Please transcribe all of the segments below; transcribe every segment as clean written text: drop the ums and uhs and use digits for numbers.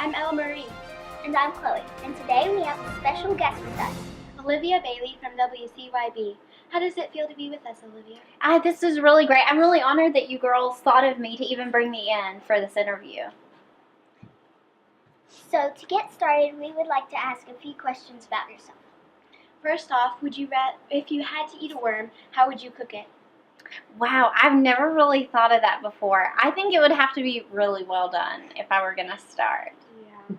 I'm Ella Marie. And I'm Chloe, and today we have a special guest with us. Olivia Bailey from WCYB. How does it feel to be with us, Olivia? This is really great. I'm really honored that you girls thought of me to even bring me in for this interview. So to get started, we would like to ask a few questions about yourself. First off, if you had to eat a worm, how would you cook it? Wow, I've never really thought of that before. I think it would have to be really well done if I were going to start. Yeah.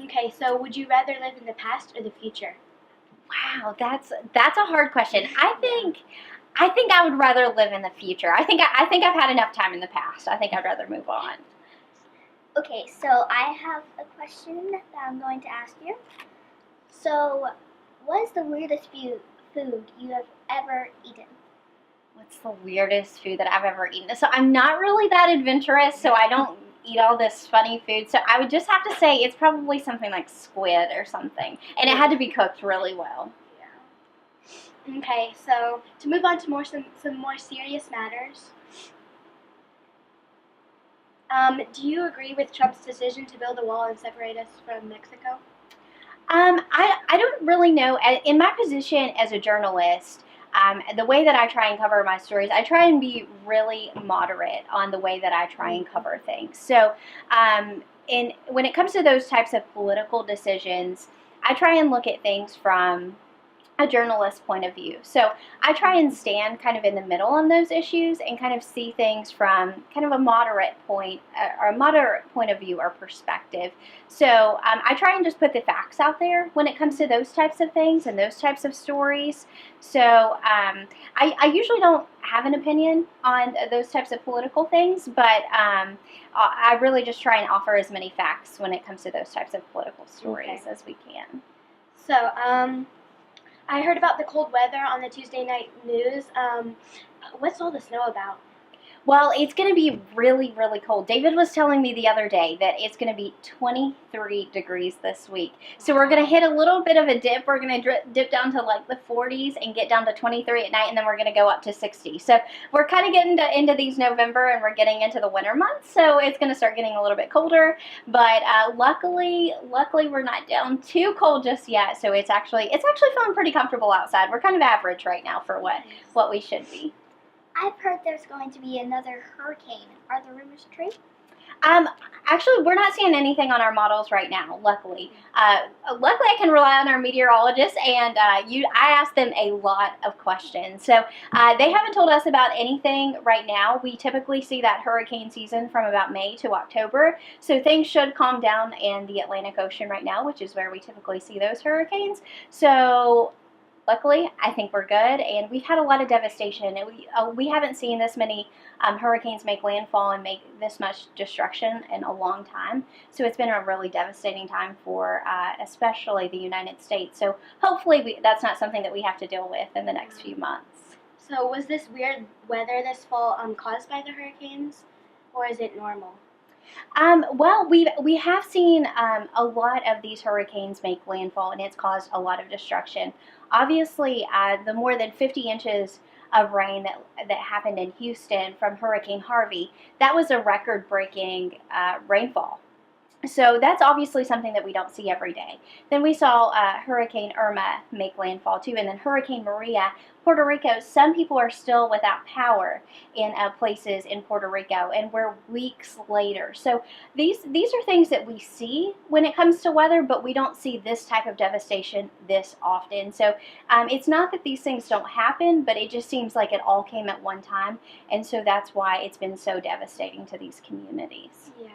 Okay, so would you rather live in the past or the future? Wow, that's a hard question. I think I would rather live in the future. I think I've had enough time in the past. I think I'd rather move on. Okay, so I have a question that I'm going to ask you. So, what is the weirdest food you have ever eaten? What's the weirdest food that I've ever eaten? So I'm not really that adventurous, so I don't eat all this funny food. So I would just have to say it's probably something like squid or something. And it had to be cooked really well. Yeah. Okay, so to move on to some more serious matters. Do you agree with Trump's decision to build a wall and separate us from Mexico? I don't really know. In my position as a journalist, the way that I try and cover my stories, I try and be really moderate on the way that I try and cover things. So, when it comes to those types of political decisions, I try and look at things from a journalist point of view. So I try and stand kind of in the middle on those issues and kind of see things from kind of a moderate point of view or perspective. So I try and just put the facts out there when it comes to those types of things and those types of stories. So I usually don't have an opinion on those types of political things, but I really just try and offer as many facts when it comes to those types of political stories as we can. So, I heard about the cold weather on the Tuesday night news. What's all the snow about? Well, it's going to be really, really cold. David was telling me the other day that it's going to be 23 degrees this week. So we're going to hit a little bit of a dip. We're going to dip down to like the 40s and get down to 23 at night, and then we're going to go up to 60. So we're kind of getting into these November, and we're getting into the winter months. So it's going to start getting a little bit colder. But luckily, we're not down too cold just yet. So it's actually feeling pretty comfortable outside. We're kind of average right now for what we should be. I've heard there's going to be another hurricane. Are the rumors true? Actually, we're not seeing anything on our models right now, luckily. Luckily, I can rely on our meteorologists, and I asked them a lot of questions. So they haven't told us about anything right now. We typically see that hurricane season from about May to October. So things should calm down in the Atlantic Ocean right now, which is where we typically see those hurricanes. So luckily, I think we're good, and we've had a lot of devastation. And we haven't seen this many hurricanes make landfall and make this much destruction in a long time. So it's been a really devastating time for especially the United States. So hopefully that's not something that we have to deal with in the next few months. So was this weird weather this fall caused by the hurricanes, or is it normal? Well, we have seen a lot of these hurricanes make landfall, and it's caused a lot of destruction. Obviously, the more than 50 inches of rain that happened in Houston from Hurricane Harvey, that was a record-breaking rainfall. So that's obviously something that we don't see every day. Then we saw Hurricane Irma make landfall too, and then Hurricane Maria, Puerto Rico. Some people are still without power in places in Puerto Rico, and we're weeks later. So these are things that we see when it comes to weather, but we don't see this type of devastation this often. So it's not that these things don't happen, but it just seems like it all came at one time, and so that's why it's been so devastating to these communities. Yeah.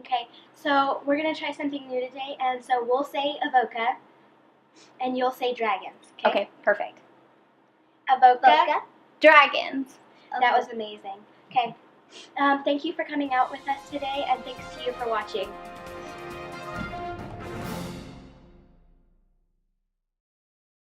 Okay, so we're going to try something new today, and so we'll say Avoca, and you'll say dragons. Okay, perfect. Avoca. Dragons. That was amazing. Okay, thank you for coming out with us today, and thanks to you for watching.